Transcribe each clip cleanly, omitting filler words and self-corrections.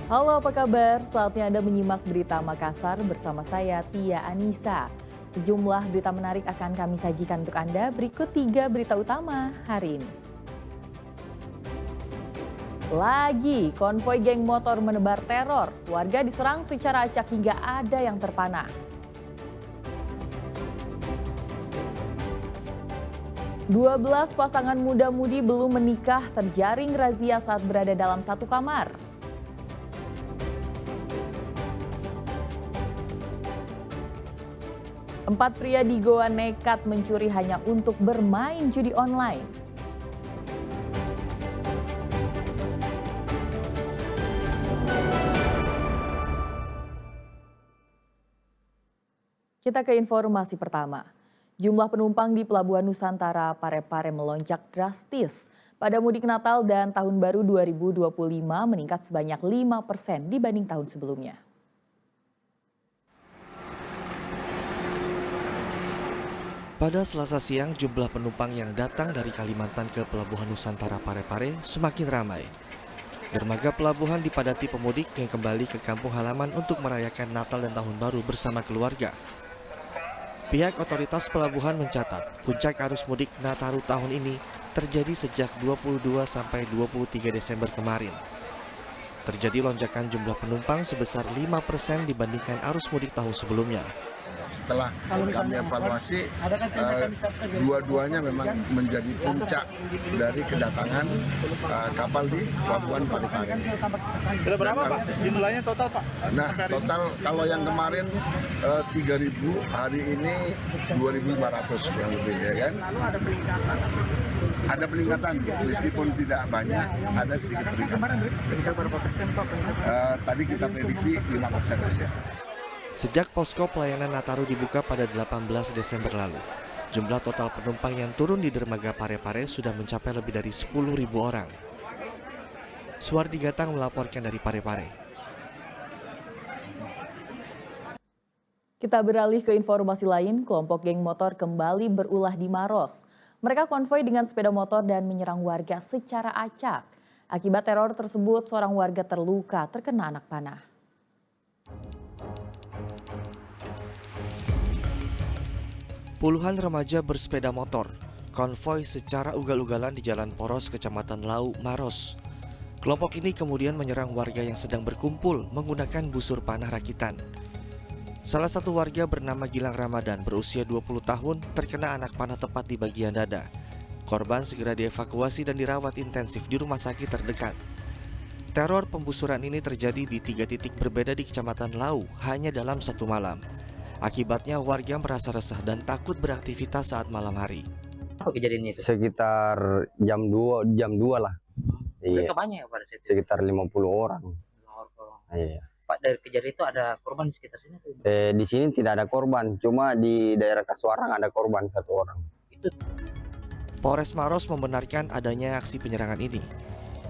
Halo, apa kabar? Saatnya Anda menyimak berita Makassar bersama saya, Tia Anissa. Sejumlah berita menarik akan kami sajikan untuk Anda. Berikut 3 berita utama hari ini. Lagi, konvoi geng motor menebar teror. Warga diserang secara acak hingga ada yang terpanah. 12 pasangan muda-mudi belum menikah terjaring razia saat berada dalam satu kamar. Empat pria di Goa nekat mencuri hanya untuk bermain judi online. Kita ke informasi pertama. Jumlah penumpang di Pelabuhan Nusantara Parepare melonjak drastis. Pada mudik Natal dan Tahun Baru 2025 meningkat sebanyak 5% dibanding tahun sebelumnya. Pada Selasa siang, jumlah penumpang yang datang dari Kalimantan ke Pelabuhan Nusantara Parepare semakin ramai. Dermaga pelabuhan dipadati pemudik yang kembali ke kampung halaman untuk merayakan Natal dan Tahun Baru bersama keluarga. Pihak otoritas pelabuhan mencatat, puncak arus mudik Nataru tahun ini terjadi sejak 22 sampai 23 Desember kemarin. Terjadi lonjakan jumlah penumpang sebesar 5% dibandingkan arus mudik tahun sebelumnya. Setelah kami evaluasi, dua-duanya memang menjadi puncak dari kedatangan kapal di Pelabuhan Parepare. Berapa Pak jumlahnya total Pak? Nah, total kalau yang kemarin 3.000, hari ini 2.500 kurang lebih, ya kan? Ada peningkatan, meskipun tidak banyak, ada sedikit peningkatan. Tadi kita prediksi 5% saja. Sejak posko pelayanan Nataru dibuka pada 18 Desember lalu, jumlah total penumpang yang turun di dermaga Parepare sudah mencapai lebih dari 10.000 orang. Suwardi Gatang melaporkan dari Parepare. Kita beralih ke informasi lain, kelompok geng motor kembali berulah di Maros. Mereka konvoi dengan sepeda motor dan menyerang warga secara acak. Akibat teror tersebut, seorang warga terluka terkena anak panah. Puluhan remaja bersepeda motor konvoi secara ugal-ugalan di Jalan Poros, Kecamatan Lau, Maros. Kelompok ini kemudian menyerang warga yang sedang berkumpul menggunakan busur panah rakitan. Salah satu warga bernama Gilang Ramadan berusia 20 tahun terkena anak panah tepat di bagian dada. Korban segera dievakuasi dan dirawat intensif di rumah sakit terdekat. Teror pembusuran ini terjadi di 3 titik berbeda di Kecamatan Lau hanya dalam satu malam. Akibatnya warga merasa resah dan takut beraktivitas saat malam hari. Apa kejadian itu? Sekitar jam 2 lah. Iya. Mereka banyak ya pada saat itu? Sekitar 50 orang. Iya. Pak, dari kejadian itu ada korban di sekitar sini? Di sini tidak ada korban, cuma di daerah Kasuarang ada korban 1 orang. Itu. Polres Maros membenarkan adanya aksi penyerangan ini.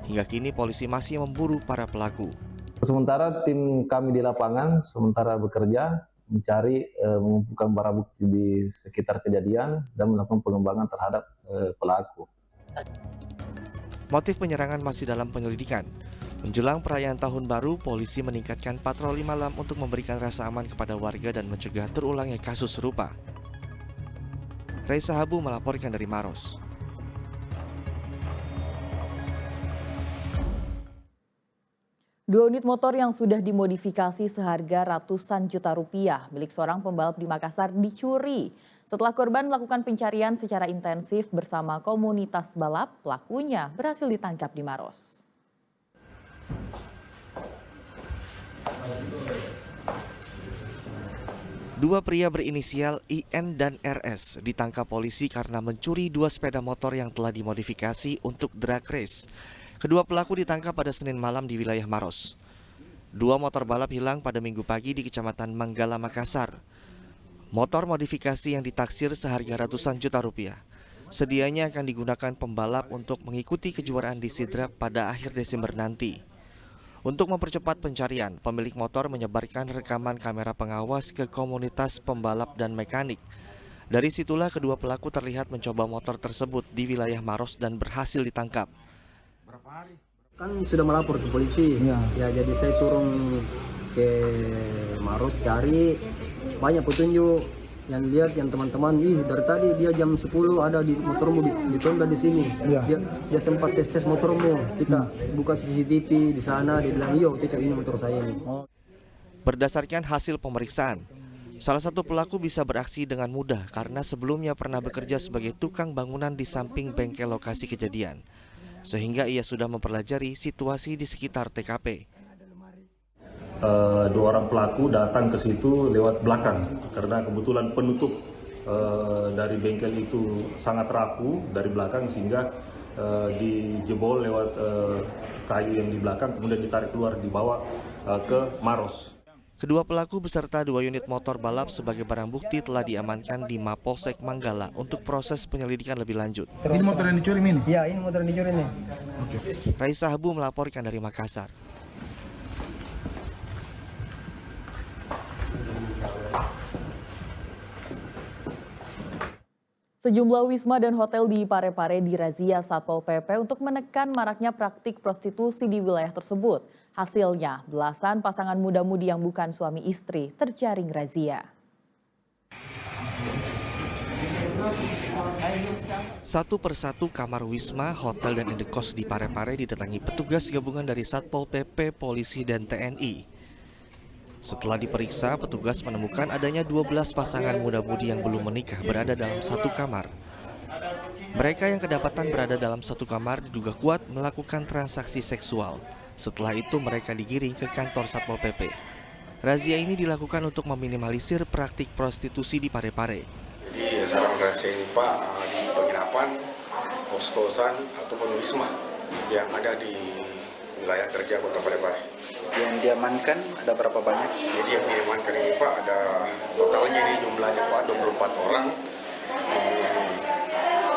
Hingga kini polisi masih memburu para pelaku. Sementara tim kami di lapangan sementara bekerja mencari mengumpulkan barang bukti di sekitar kejadian dan melakukan pengembangan terhadap pelaku. Motif penyerangan masih dalam penyelidikan. Menjelang perayaan Tahun Baru, polisi meningkatkan patroli malam untuk memberikan rasa aman kepada warga dan mencegah terulangnya kasus serupa. Reza Habu melaporkan dari Maros. Dua unit motor yang sudah dimodifikasi seharga ratusan juta rupiah milik seorang pembalap di Makassar dicuri. Setelah korban melakukan pencarian secara intensif bersama komunitas balap, pelakunya berhasil ditangkap di Maros. Dua pria berinisial IN dan RS ditangkap polisi karena mencuri 2 sepeda motor yang telah dimodifikasi untuk drag race. Kedua pelaku ditangkap pada Senin malam di wilayah Maros. 2 motor balap hilang pada Minggu pagi di Kecamatan Manggala, Makassar. Motor modifikasi yang ditaksir seharga ratusan juta rupiah. Sedianya akan digunakan pembalap untuk mengikuti kejuaraan di Sidrap pada akhir Desember nanti. Untuk mempercepat pencarian, pemilik motor menyebarkan rekaman kamera pengawas ke komunitas pembalap dan mekanik. Dari situlah kedua pelaku terlihat mencoba motor tersebut di wilayah Maros dan berhasil ditangkap. Kan sudah melapor ke polisi, ya jadi saya turun ke Maros cari banyak petunjuk yang lihat yang teman-teman, dari tadi dia jam 10 ada di motormu ditunda di sini, dia sempat tes motormu, kita buka CCTV di sana, dia bilang iya cocok ini motor saya ini. Berdasarkan hasil pemeriksaan, salah satu pelaku bisa beraksi dengan mudah karena sebelumnya pernah bekerja sebagai tukang bangunan di samping bengkel lokasi kejadian, sehingga ia sudah mempelajari situasi di sekitar TKP. Dua orang pelaku datang ke situ lewat belakang karena kebetulan penutup dari bengkel itu sangat rapuh dari belakang sehingga dijebol lewat kayu yang di belakang, kemudian ditarik keluar dibawa ke Maros. Kedua pelaku beserta 2 unit motor balap sebagai barang bukti telah diamankan di Mapolsek Manggala untuk proses penyelidikan lebih lanjut. Ini motor yang dicuri ini? Ya, ini motor yang dicuri nih. Raisa Habu melaporkan dari Makassar. Sejumlah wisma dan hotel di Parepare dirazia Satpol PP untuk menekan maraknya praktik prostitusi di wilayah tersebut. Hasilnya, belasan pasangan muda-mudi yang bukan suami istri terjaring razia. Satu persatu kamar wisma, hotel dan indekos di Parepare didatangi petugas gabungan dari Satpol PP, polisi, dan TNI. Setelah diperiksa, petugas menemukan adanya 12 pasangan muda-mudi yang belum menikah berada dalam satu kamar. Mereka yang kedapatan berada dalam satu kamar diduga kuat melakukan transaksi seksual. Setelah itu mereka digiring ke kantor Satpol PP. Razia ini dilakukan untuk meminimalisir praktik prostitusi di Parepare. Jadi sasaran razia ini Pak di penginapan, kos-kosan ataupun wisma yang ada di wilayah kerja Kota Parepare. Yang diamankan ada berapa banyak? Jadi yang diamankan ini Pak ada totalnya ini jumlahnya Pak 24 orang,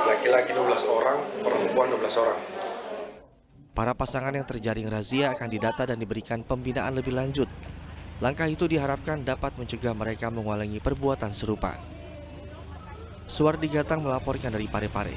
laki-laki 12 orang, perempuan 12 orang. Para pasangan yang terjaring razia akan didata dan diberikan pembinaan lebih lanjut. Langkah itu diharapkan dapat mencegah mereka mengulangi perbuatan serupa. Suwardi Gatang melaporkan dari Parepare.